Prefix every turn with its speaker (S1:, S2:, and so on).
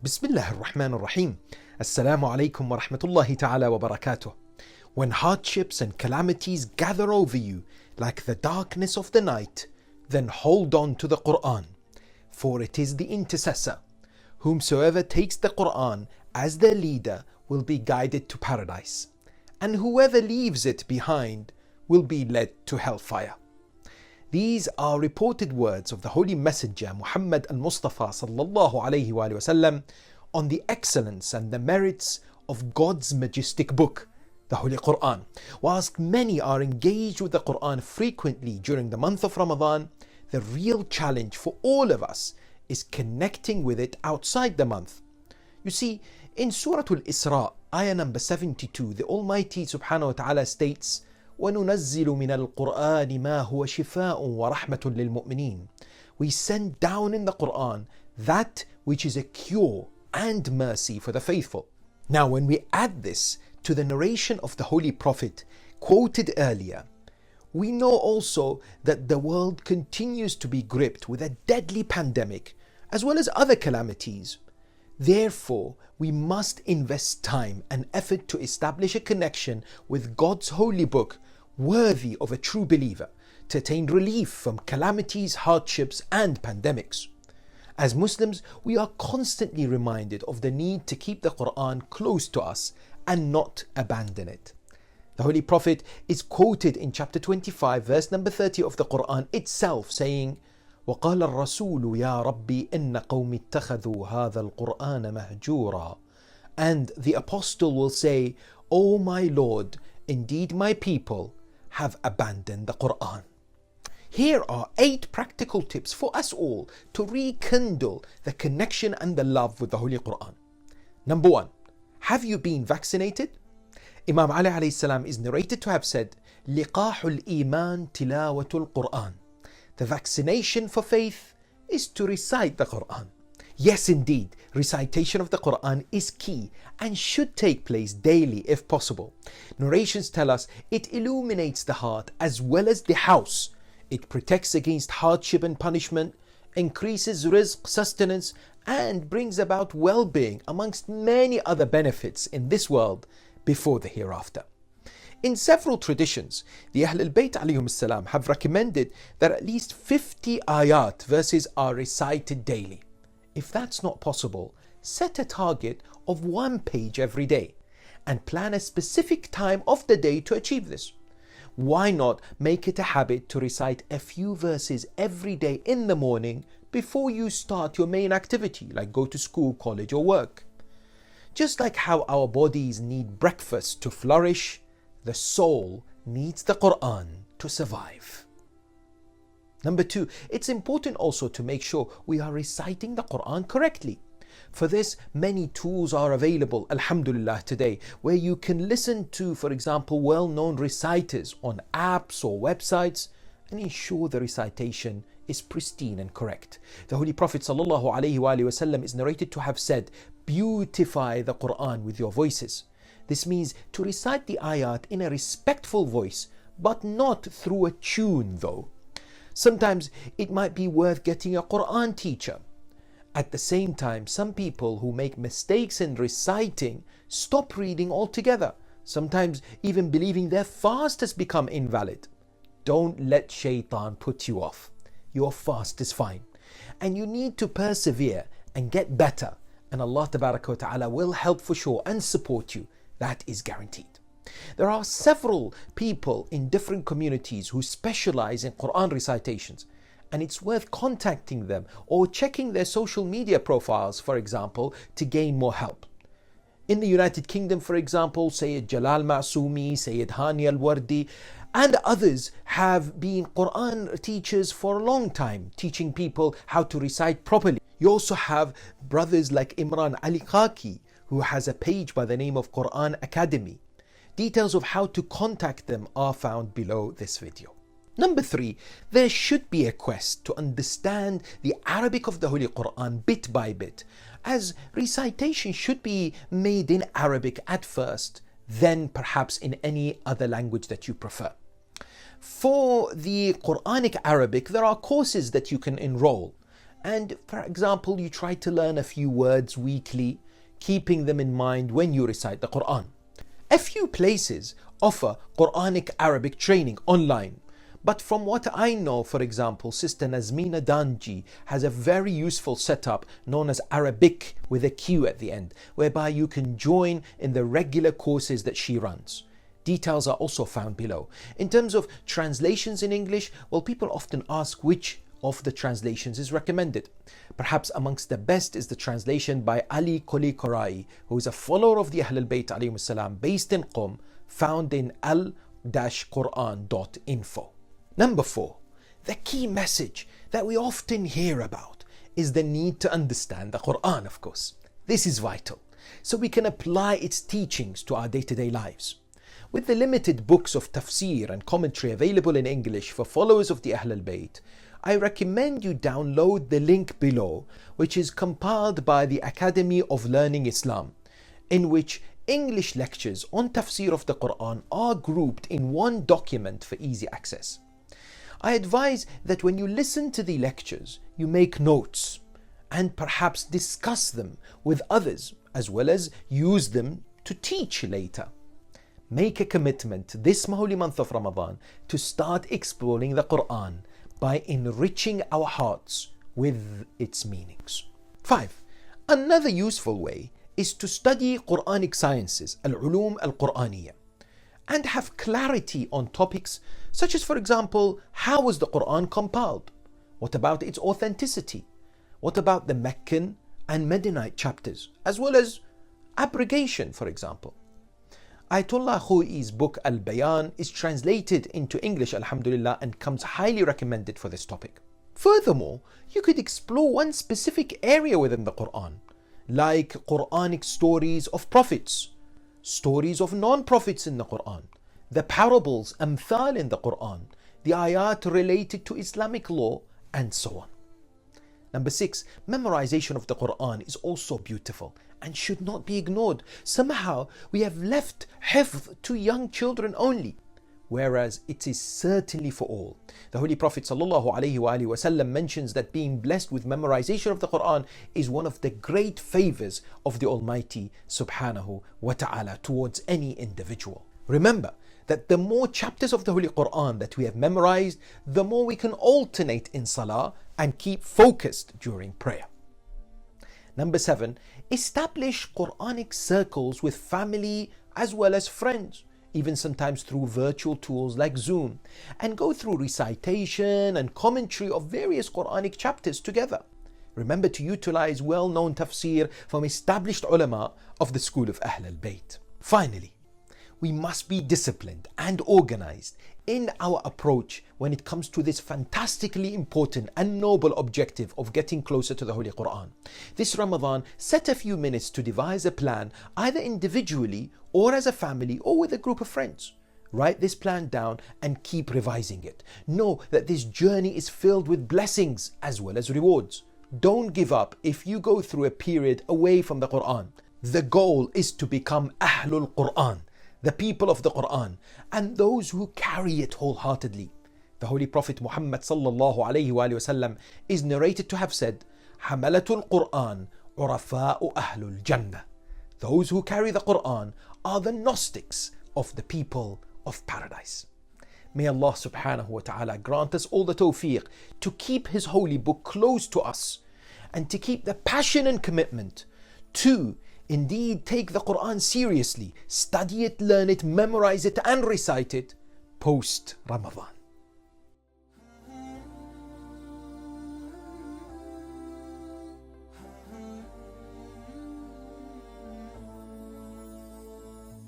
S1: Bismillah ar-Rahman ar-Rahim. Assalamu alaikum wa rahmatullahi ta'ala wa barakatuh. When hardships and calamities gather over you like the darkness of the night, then hold on to the Quran, for it is the intercessor. Whomsoever takes the Quran as their leader will be guided to paradise, and whoever leaves it behind will be led to hellfire. These are reported words of the Holy Messenger Muhammad al-Mustafa sallallahu alayhi wa sallam on the excellence and the merits of God's majestic book, the Holy Quran. Whilst many are engaged with the Quran frequently during the month of Ramadan, the real challenge for all of us is connecting with it outside the month. You see, in Surah Al-Isra, ayah number 72, the Almighty subhanahu wa ta'ala states, وَنُنَزِّلُ مِنَ الْقُرْآنِ مَا هُوَ شِفَاءٌ وَرَحْمَةٌ لِلْمُؤْمِنِينَ. We send down in the Quran that which is a cure and mercy for the faithful. Now, when we add this to the narration of the Holy Prophet quoted earlier, we know also that the world continues to be gripped with a deadly pandemic as well as other calamities. Therefore, we must invest time and effort to establish a connection with God's holy book worthy of a true believer to attain relief from calamities, hardships and pandemics. As Muslims, we are constantly reminded of the need to keep the Quran close to us and not abandon it. The Holy Prophet is quoted in chapter 25 verse number 30 of the Quran itself saying, وقال الرسول يا ربي إن قوم اتخذوا هذا القرآن مهجورا. And the apostle will say, O my Lord, indeed my people have abandoned the Quran. Here are 8 practical tips for us all to rekindle the connection and the love with the Holy Quran. Number 1, have you been vaccinated? Imam Ali alayhi salam is narrated to have said, لقاح الإيمان تلاوة القرآن. The vaccination for faith is to recite the Quran. Yes, indeed, recitation of the Quran is key and should take place daily if possible. Narrations tell us it illuminates the heart as well as the house. It protects against hardship and punishment, increases rizq, sustenance, and brings about well-being amongst many other benefits in this world before the hereafter. In several traditions, the Ahl al-Bayt alayhim salam have recommended that at least 50 ayat verses are recited daily. If that's not possible, set a target of 1 page every day and plan a specific time of the day to achieve this. Why not make it a habit to recite a few verses every day in the morning before you start your main activity, like go to school, college or work? Just like how our bodies need breakfast to flourish, the soul needs the Quran to survive. Number 2, it's important also to make sure we are reciting the Quran correctly. For this, many tools are available, alhamdulillah, today, where you can listen to, for example, well-known reciters on apps or websites and ensure the recitation is pristine and correct. The Holy Prophet ﷺ is narrated to have said, beautify the Quran with your voices. This means to recite the ayat in a respectful voice, but not through a tune though. Sometimes it might be worth getting a Quran teacher. At the same time, some people who make mistakes in reciting stop reading altogether, sometimes even believing their fast has become invalid. Don't let shaitan put you off. Your fast is fine. And you need to persevere and get better. And Allah Tabaraka wa Ta'ala will help for sure and support you. That is guaranteed. There are several people in different communities who specialize in Quran recitations, and it's worth contacting them or checking their social media profiles, for example, to gain more help. In the United Kingdom, for example, Sayyid Jalal Ma'soumi, Sayyid Hani Al-Wardi, and others have been Quran teachers for a long time, teaching people how to recite properly. You also have brothers like Imran Ali Khaki, who has a page by the name of Quran Academy. Details of how to contact them are found below this video. Number 3, there should be a quest to understand the Arabic of the Holy Quran bit by bit, as recitation should be made in Arabic at first, then perhaps in any other language that you prefer. For the Quranic Arabic, there are courses that you can enroll. And for example, you try to learn a few words weekly, keeping them in mind when you recite the Quran. A few places offer Quranic Arabic training online. But from what I know, for example, Sister Nazmina Danji has a very useful setup known as Arabic with a Q at the end, whereby you can join in the regular courses that she runs. Details are also found below. In terms of translations in English, well, people often ask which of the translations is recommended. Perhaps amongst the best is the translation by Ali Qoli Qorai, who is a follower of the Ahl al-Bayt alayhim salam, based in Qom, found in al-Quran.info. Number 4, the key message that we often hear about is the need to understand the Quran, of course. This is vital, so we can apply its teachings to our day-to-day lives. With the limited books of tafsir and commentary available in English for followers of the Ahl al-Bayt, I recommend you download the link below, which is compiled by the Academy of Learning Islam, in which English lectures on tafsir of the Quran are grouped in one document for easy access. I advise that when you listen to the lectures, you make notes and perhaps discuss them with others, as well as use them to teach later. Make a commitment this holy month of Ramadan to start exploring the Quran by enriching our hearts with its meanings. 5. Another useful way is to study Quranic sciences, al-ulum al-Quraniyya, and have clarity on topics such as, for example, how was the Quran compiled? What about its authenticity? What about the Meccan and Medinite chapters, as well as abrogation, for example? Ayatollah Khoei's book Al-Bayan is translated into English, alhamdulillah, and comes highly recommended for this topic. Furthermore, you could explore one specific area within the Quran, like Quranic stories of prophets, stories of non-prophets in the Quran, the parables, amthal in the Quran, the ayat related to Islamic law, and so on. Number 6, memorization of the Quran is also beautiful and should not be ignored. Somehow we have left hifz to young children only, whereas it is certainly for all. The Holy Prophet ﷺ mentions that being blessed with memorization of the Quran is one of the great favors of the Almighty subhanahu wa ta'ala towards any individual. Remember that the more chapters of the Holy Quran that we have memorized, the more we can alternate in salah and keep focused during prayer. Number 7, establish Quranic circles with family as well as friends, even sometimes through virtual tools like Zoom, and go through recitation and commentary of various Quranic chapters together. Remember to utilize well-known tafsir from established ulama of the school of Ahl al-Bayt. Finally, we must be disciplined and organized in our approach when it comes to this fantastically important and noble objective of getting closer to the Holy Quran. This Ramadan, set a few minutes to devise a plan, either individually or as a family or with a group of friends. Write this plan down and keep revising it. Know that this journey is filled with blessings as well as rewards. Don't give up if you go through a period away from the Quran. The goal is to become Ahlul Quran, the people of the Quran, and those who carry it wholeheartedly. The Holy Prophet Muhammad sallallahu alayhi wa sallam is narrated to have said, Hamalatul Quran urafa'u ahlul Jannah. Those who carry the Quran are the Gnostics of the people of paradise. May Allah subhanahu wa ta'ala grant us all the tawfiq to keep His holy book close to us and to keep the passion and commitment to indeed take the Quran seriously, study it, learn it, memorize it and recite it post Ramadan.